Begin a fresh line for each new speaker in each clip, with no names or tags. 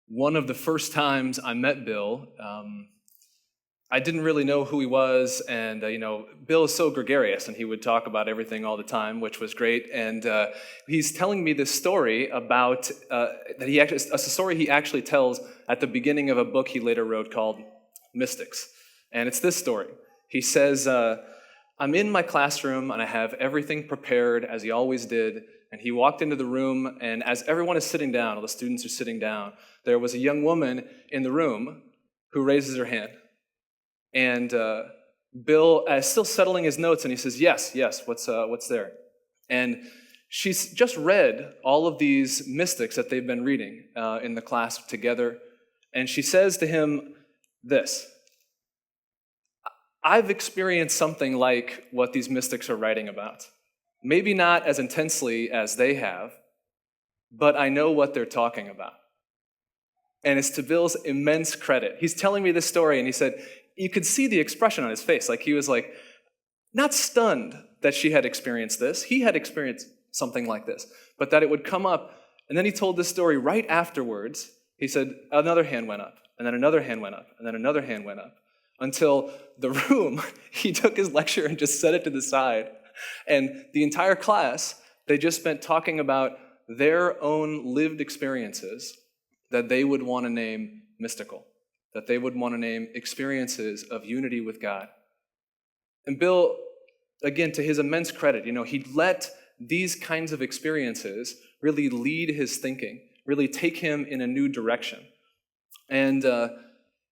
One of the first times I met Bill, I didn't really know who he was, and Bill is so gregarious, and he would talk about everything all the time, which was great. And he's telling me this story about a story he actually tells at the beginning of a book he later wrote called Mystics, and it's this story. He says, "I'm in my classroom, and I have everything prepared as he always did." And he walked into the room, and as everyone is sitting down, all the students are sitting down, there was a young woman in the room who raises her hand. And Bill is still settling his notes, and he says, yes, what's there? And she's just read all of these mystics that they've been reading in the class together. And she says to him this: I've experienced something like what these mystics are writing about. Maybe not as intensely as they have, but I know what they're talking about. And it's to Bill's immense credit. He's telling me this story, and he said, you could see the expression on his face. Like he was like, not stunned that she had experienced this. He had experienced something like this, but that it would come up. And then he told this story right afterwards. He said, another hand went up, and then another hand went up, and then another hand went up, until the room, he took his lecture and just set it to the side. And the entire class, they just spent talking about their own lived experiences that they would want to name mystical, that they would want to name experiences of unity with God. And Bill, again, to his immense credit, he let these kinds of experiences really lead his thinking, really take him in a new direction. And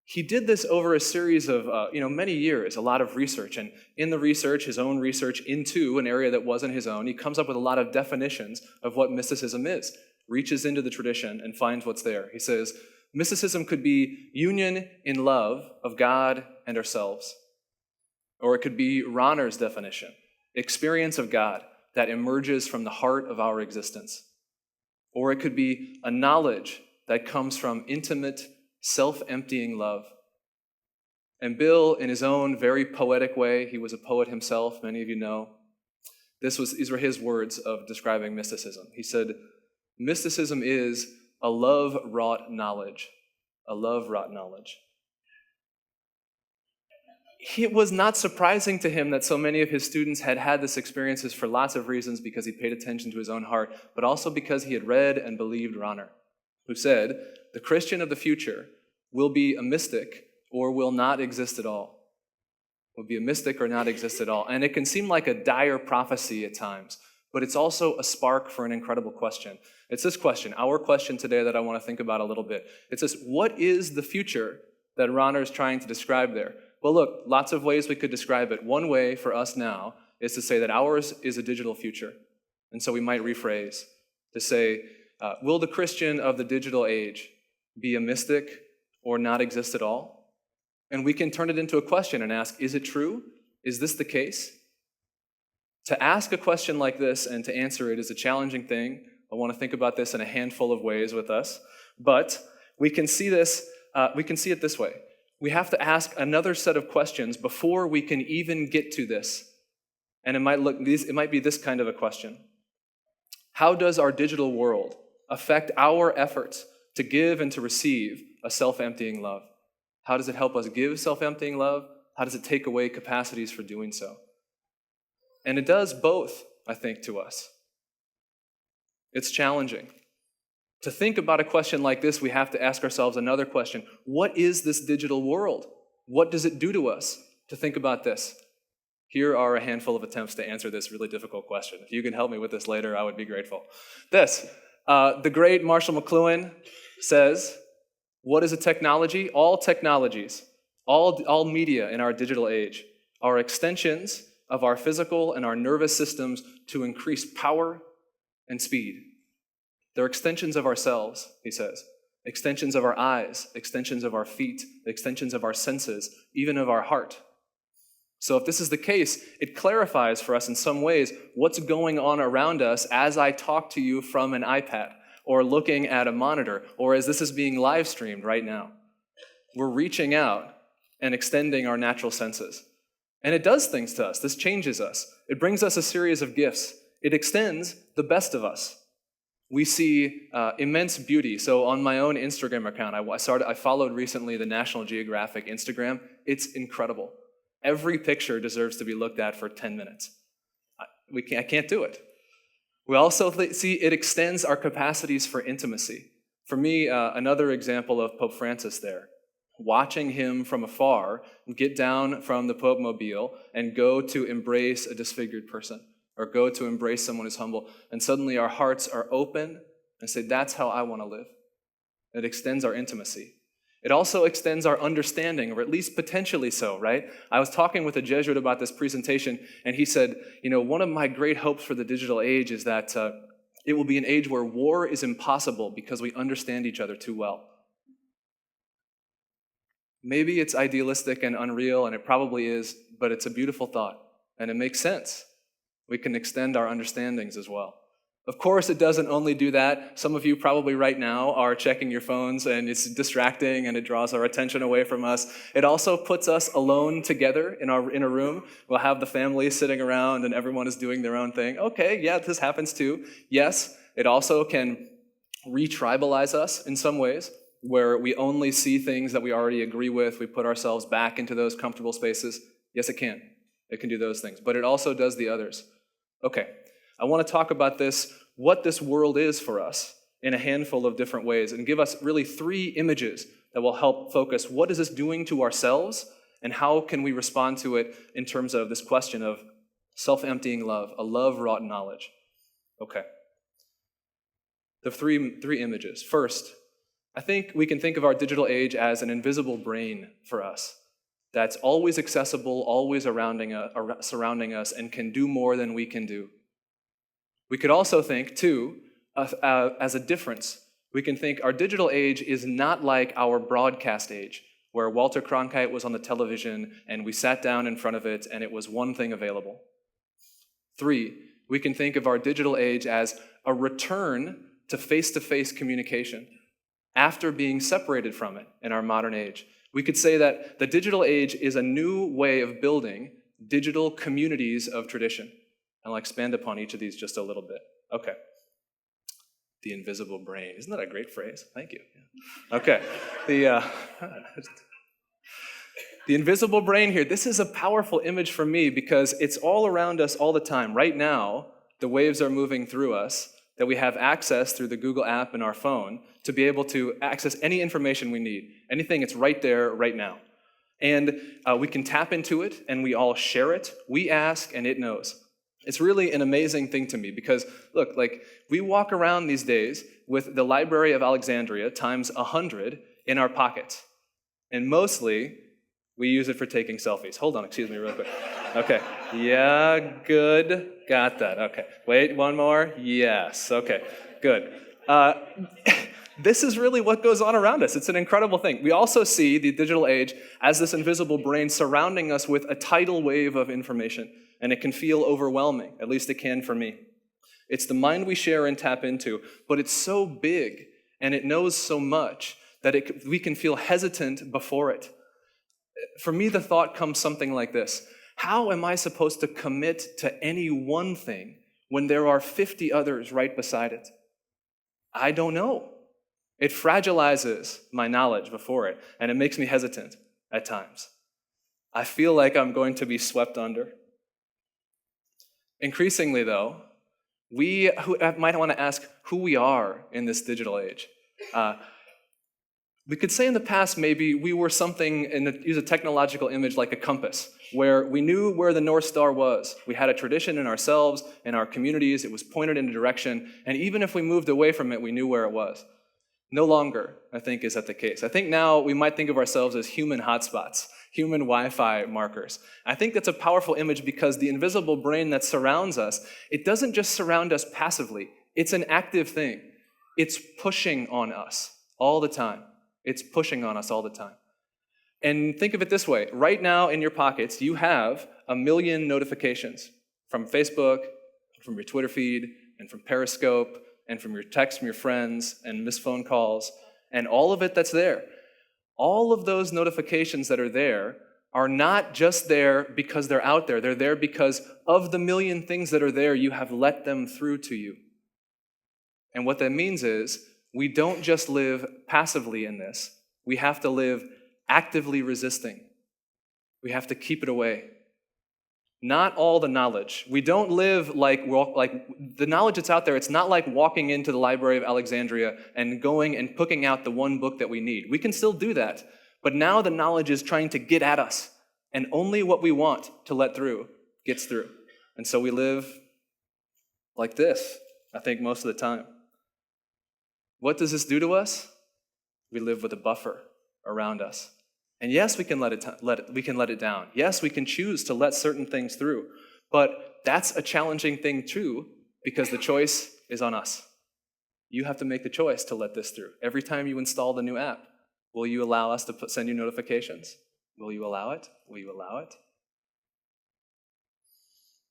he did this over a series of, many years, a lot of research. And in the research, his own research into an area that wasn't his own, he comes up with a lot of definitions of what mysticism is, reaches into the tradition and finds what's there. He says, mysticism could be union in love of God and ourselves. Or it could be Rahner's definition, experience of God that emerges from the heart of our existence. Or it could be a knowledge that comes from intimate, self-emptying love. And Bill, in his own very poetic way, he was a poet himself, many of you know, these were his words of describing mysticism. He said, mysticism is a love-wrought knowledge, a love-wrought knowledge. It was not surprising to him that so many of his students had had this experiences for lots of reasons, because he paid attention to his own heart, but also because he had read and believed Rahner, who said, the Christian of the future will be a mystic or will not exist at all. Will be a mystic or not exist at all. And it can seem like a dire prophecy at times, but it's also a spark for an incredible question. It's this question, our question today, that I want to think about a little bit. It's this: what is the future that Rahner is trying to describe there? Well, look, lots of ways we could describe it. One way for us now is to say that ours is a digital future. And so we might rephrase to say, will the Christian of the digital age be a mystic or not exist at all? And we can turn it into a question and ask, is it true? Is this the case? To ask a question like this and to answer it is a challenging thing. I want to think about this in a handful of ways with us. But we can see it this way. We have to ask another set of questions before we can even get to this. And it might be this kind of a question. How does our digital world affect our efforts to give and to receive a self-emptying love? How does it help us give self-emptying love? How does it take away capacities for doing so? And it does both, I think, to us. It's challenging. To think about a question like this, we have to ask ourselves another question. What is this digital world? What does it do to us? To think about this. Here are a handful of attempts to answer this really difficult question. If you can help me with this later, I would be grateful. The great Marshall McLuhan says, what is a technology? All technologies, all media in our digital age are extensions of our physical and our nervous systems to increase power and speed. They're extensions of ourselves, he says. Extensions of our eyes, extensions of our feet, extensions of our senses, even of our heart. So if this is the case, it clarifies for us in some ways what's going on around us as I talk to you from an iPad, or looking at a monitor, or as this is being live streamed right now. We're reaching out and extending our natural senses. And it does things to us. This changes us. It brings us a series of gifts. It extends the best of us. We see immense beauty. So on my own Instagram account, I followed recently the National Geographic Instagram. It's incredible. Every picture deserves to be looked at for 10 minutes. I can't do it. We also see it extends our capacities for intimacy. For me, another example of Pope Francis there, watching him from afar get down from the Pope Mobile and go to embrace a disfigured person or go to embrace someone who's humble, and suddenly our hearts are open and say, that's how I want to live. It extends our intimacy. It also extends our understanding, or at least potentially so, right? I was talking with a Jesuit about this presentation, and he said, one of my great hopes for the digital age is that it will be an age where war is impossible because we understand each other too well. Maybe it's idealistic and unreal, and it probably is, but it's a beautiful thought, and it makes sense. We can extend our understandings as well. Of course, it doesn't only do that. Some of you probably right now are checking your phones, and it's distracting, and it draws our attention away from us. It also puts us alone together in a room. We'll have the family sitting around, and everyone is doing their own thing. Okay, yeah, this happens too. Yes, it also can re-tribalize us in some ways, where we only see things that we already agree with. We put ourselves back into those comfortable spaces. Yes, it can. It can do those things, but it also does the others. Okay, I want to talk about what this world is for us in a handful of different ways, and give us really 3 images that will help focus what is this doing to ourselves, and how can we respond to it in terms of this question of self-emptying love, a love wrought in knowledge. Okay. The three images. First, I think we can think of our digital age as an invisible brain for us that's always accessible, always surrounding us, and can do more than we can do. We could also think, too, as a difference. We can think our digital age is not like our broadcast age, where Walter Cronkite was on the television and we sat down in front of it and it was one thing available. 3, we can think of our digital age as a return to face-to-face communication after being separated from it in our modern age. We could say that the digital age is a new way of building digital communities of tradition. I'll expand upon each of these just a little bit. Okay. The invisible brain. Isn't that a great phrase? Thank you. Okay. The invisible brain here, this is a powerful image for me because it's all around us all the time. Right now, the waves are moving through us, that we have access through the Google app in our phone to be able to access any information we need. Anything, it's right there, right now. And we can tap into it, and we all share it. We ask, and it knows. It's really an amazing thing to me because, look, we walk around these days with the Library of Alexandria times 100 in our pockets. And mostly, we use it for taking selfies. Hold on, excuse me real quick. Okay. Yeah, good. Got that. Okay. Wait, one more. Yes. Okay. Good. This is really what goes on around us. It's an incredible thing. We also see the digital age as this invisible brain surrounding us with a tidal wave of information, and it can feel overwhelming. At least it can for me. It's the mind we share and tap into, but it's so big, and it knows so much that we can feel hesitant before it. For me, the thought comes something like this. How am I supposed to commit to any one thing when there are 50 others right beside it? I don't know. It fragilizes my knowledge before it, and it makes me hesitant at times. I feel like I'm going to be swept under. Increasingly, though, we might want to ask who we are in this digital age. We could say in the past maybe we were something, and use a technological image like a compass, where we knew where the North Star was. We had a tradition in ourselves, in our communities, it was pointed in a direction, and even if we moved away from it, we knew where it was. No longer, I think, is that the case. I think now we might think of ourselves as human hotspots, human Wi-Fi markers. I think that's a powerful image because the invisible brain that surrounds us, it doesn't just surround us passively. It's an active thing. It's pushing on us all the time. It's pushing on us all the time. And think of it this way. Right now in your pockets, you have 1 million notifications from Facebook, from your Twitter feed, and from Periscope, and from your texts from your friends, and missed phone calls, and all of it that's there. All of those notifications that are there are not just there because they're out there. They're there because of the 1 million things that are there, you have let them through to you. And what that means is we don't just live passively in this. We have to live actively resisting. We have to keep it away. Not all the knowledge. We don't live like the knowledge that's out there. It's not like walking into the Library of Alexandria and going and picking out the one book that we need. We can still do that. But now the knowledge is trying to get at us. And only what we want to let through gets through. And so we live like this, I think, most of the time. What does this do to us? We live with a buffer around us. And yes, we can let it down. Yes, we can choose to let certain things through. But that's a challenging thing too, because the choice is on us. You have to make the choice to let this through. Every time you install the new app, will you allow us to send you notifications? Will you allow it? Will you allow it?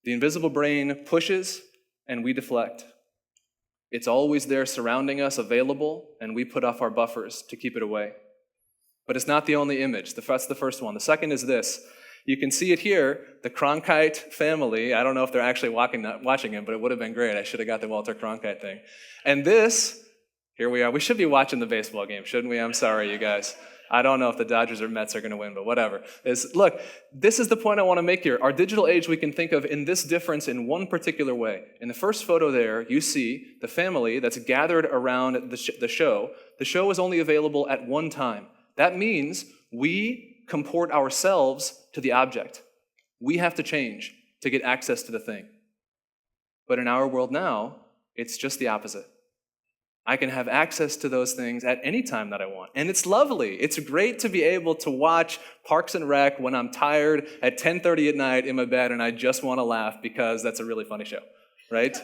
The invisible brain pushes and we deflect. It's always there surrounding us, available, and we put off our buffers to keep it away. But it's not the only image. That's the first one. The second is this. You can see it here, the Cronkite family. I don't know if they're actually watching it, but it would have been great. I should have got the Walter Cronkite thing. And this, here we are. We should be watching the baseball game, shouldn't we? I'm sorry, you guys. I don't know if the Dodgers or Mets are going to win, but whatever. Look, this is the point I want to make here. Our digital age we can think of in this difference in one particular way. In the first photo there, you see the family that's gathered around the show. The show is only available at one time. That means we comport ourselves to the object. We have to change to get access to the thing. But in our world now, it's just the opposite. I can have access to those things at any time that I want. And it's lovely. It's great to be able to watch Parks and Rec when I'm tired at 10:30 at night in my bed and I just want to laugh because that's a really funny show, right?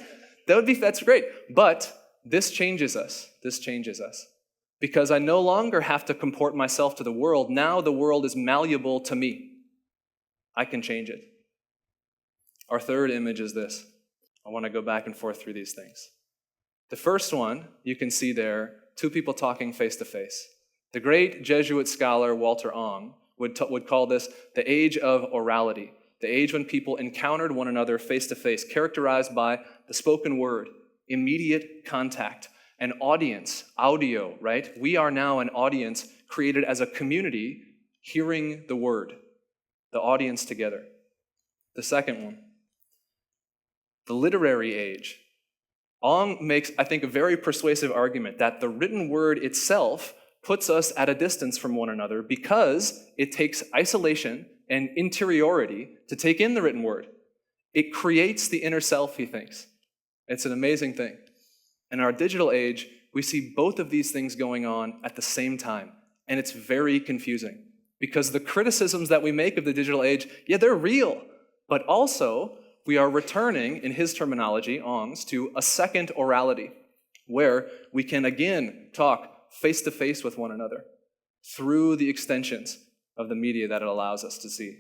That's great. But this changes us. This changes us. Because I no longer have to comport myself to the world. Now the world is malleable to me. I can change it. Our third image is this. I want to go back and forth through these things. The first one, you can see there, two people talking face to face. The great Jesuit scholar Walter Ong would call this the age of orality, the age when people encountered one another face to face, characterized by the spoken word, immediate contact, an audience, audio, right? We are now an audience created as a community hearing the word, the audience together. The second one, the literary age. Ong makes, I think, a very persuasive argument that the written word itself puts us at a distance from one another because it takes isolation and interiority to take in the written word. It creates the inner self, he thinks. It's an amazing thing. In our digital age, we see both of these things going on at the same time, and it's very confusing because the criticisms that we make of the digital age, yeah, they're real, but also we are returning, in his terminology, Ong's, to a second orality, where we can again talk face-to-face with one another through the extensions of the media that it allows us to see.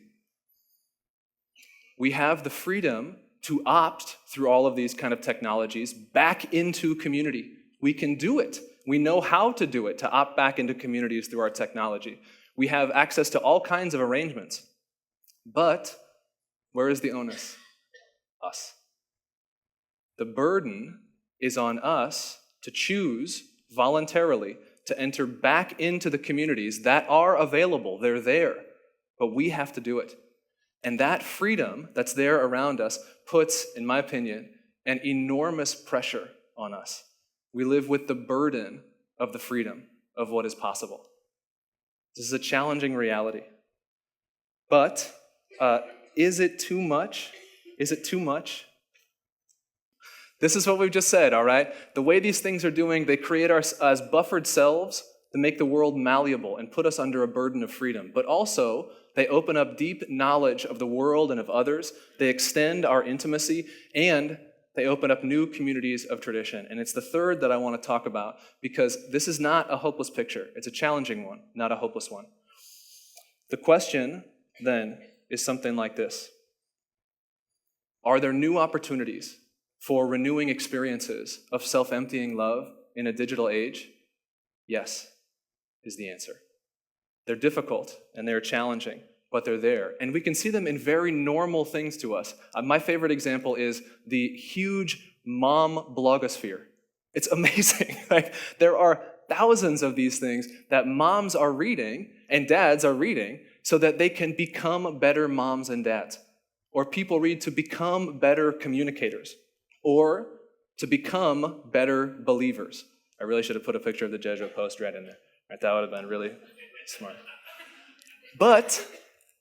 We have the freedom to opt through all of these kind of technologies back into community. We can do it. We know how to do it, to opt back into communities through our technology. We have access to all kinds of arrangements. But where is the onus? Us. The burden is on us to choose voluntarily to enter back into the communities that are available. They're there, but we have to do it. And that freedom that's there around us puts, in my opinion, an enormous pressure on us. We live with the burden of the freedom of what is possible. This is a challenging reality. But is it too much? Is it too much? This is what we've just said, all right? The way these things are doing, they create us as buffered selves to make the world malleable and put us under a burden of freedom. But also, they open up deep knowledge of the world and of others. They extend our intimacy, and they open up new communities of tradition. And it's the third that I want to talk about, because this is not a hopeless picture. It's a challenging one, not a hopeless one. The question, then, is something like this. Are there new opportunities for renewing experiences of self-emptying love in a digital age? Yes, is the answer. They're difficult and they're challenging, but they're there. And we can see them in very normal things to us. My favorite example is the huge mom blogosphere. It's amazing. Like, there are thousands of these things that moms are reading and dads are reading so that they can become better moms and dads. Or people read to become better communicators, or to become better believers. I really should have put a picture of the Jesuit post right in there. Right, that would have been really smart. But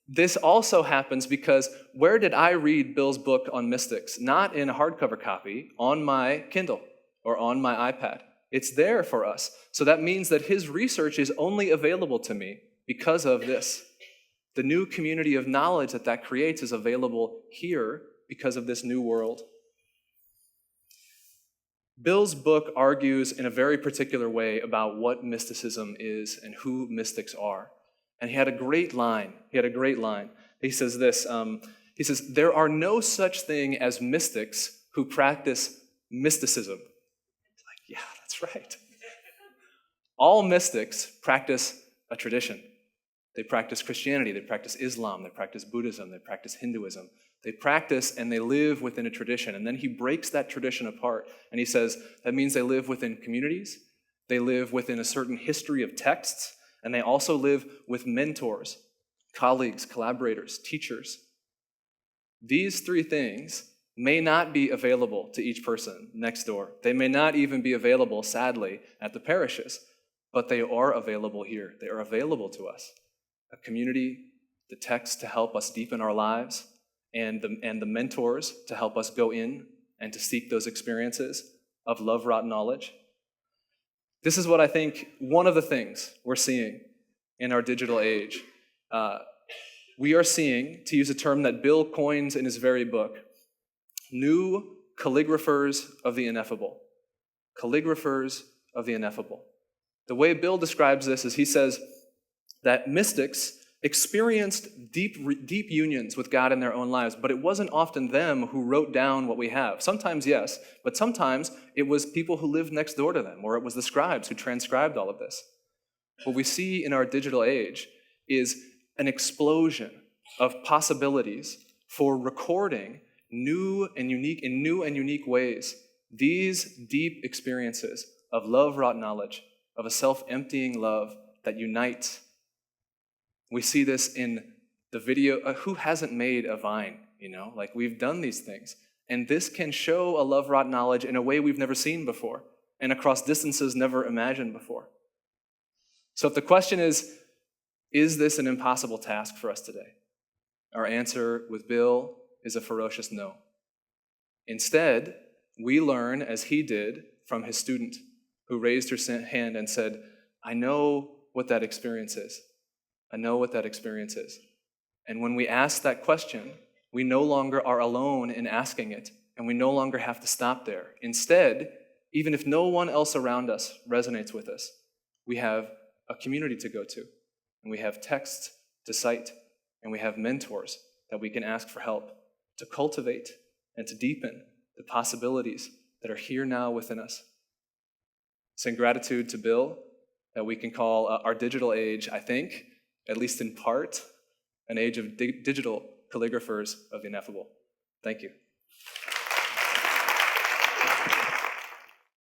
this also happens because where did I read Bill's book on mystics? Not in a hardcover copy, on my Kindle or on my iPad. It's there for us. So that means that his research is only available to me because of this. The new community of knowledge that creates is available here because of this new world. Bill's book argues in a very particular way about what mysticism is and who mystics are. And he had a great line. He says this, he says, there are no such thing as mystics who practice mysticism. It's like, yeah, that's right. All mystics practice a tradition. They practice Christianity, they practice Islam, they practice Buddhism, they practice Hinduism. They practice and they live within a tradition. And then he breaks that tradition apart. And he says that means they live within communities, they live within a certain history of texts, and they also live with mentors, colleagues, collaborators, teachers. These three things may not be available to each person next door. They may not even be available, sadly, at the parishes, but they are available here. They are available to us. A community, the texts to help us deepen our lives, and the mentors to help us go in and to seek those experiences of love-wrought knowledge. This is what I think one of the things we're seeing in our digital age. We are seeing, to use a term that Bill coins in his very book, new calligraphers of the ineffable. Calligraphers of the ineffable. The way Bill describes this is he says that mystics experienced deep unions with God in their own lives, but it wasn't often them who wrote down what we have. Sometimes, yes, but sometimes it was people who lived next door to them, or it was the scribes who transcribed all of this. What we see in our digital age is an explosion of possibilities for recording new and unique ways these deep experiences of love-wrought knowledge, of a self-emptying love that unites. We see this in the video. Who hasn't made a Vine? Like, we've done these things. And this can show a love-wrought knowledge in a way we've never seen before and across distances never imagined before. So if the question is this an impossible task for us today? Our answer with Bill is a ferocious no. Instead, we learn, as he did, from his student who raised her hand and said, I know what that experience is. I know what that experience is. And when we ask that question, we no longer are alone in asking it, and we no longer have to stop there. Instead, even if no one else around us resonates with us, we have a community to go to, and we have texts to cite, and we have mentors that we can ask for help to cultivate and to deepen the possibilities that are here now within us. It's in gratitude to Bill that we can call our digital age, I think, at least in part, an age of digital calligraphers of the ineffable. Thank you.